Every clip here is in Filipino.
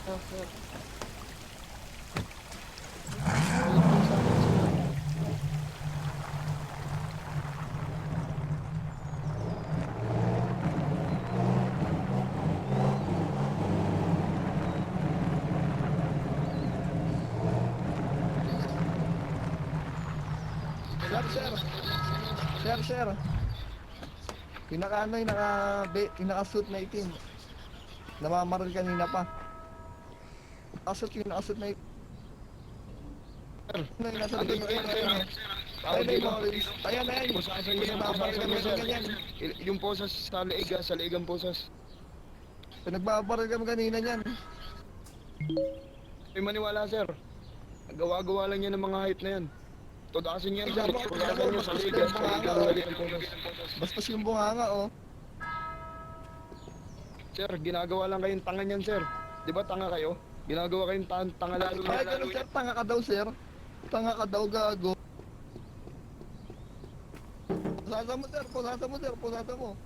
Ah, sir. Ayun po sa akin, sir. Sir. Sir. Yung naka ano, yung naka-suit na itim. Namamaril kanina pa. Naka-suit na itim. Sir, Ano yung nasa andun likod ba yun, sir? Ayun na yung mga polis. Ayan na yan. Pusasan niyo, sir. Namamaril Pusasan kami niyo, ng sir. ganyan. Yung posas sa leeg, sa leeg ang posas. Nagbabaril kami kanina niyan. May maniwala, sir. Gawa-gawa lang yan ng mga hype na yan. Tudasin niyo yan, sir. Pusasan niyo sa leeg, sa leeg ang posas. Bastos yung bunganga, oh. Sir, ginagawa lang kayong tanga niyan, sir. Di ba tanga kayo? Ginagawa kayong tanga lalo Ay, ganun, sir. Tanga ka daw, sir. Tanga ka daw, gago. Pusasa mo, sir. Pusasa mo.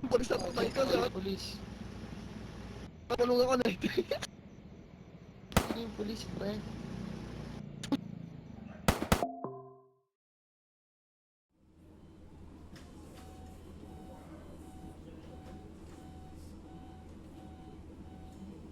Pulis na tutay ko, sir. Police. Tulungan ko na ito. Ano yung police, pre?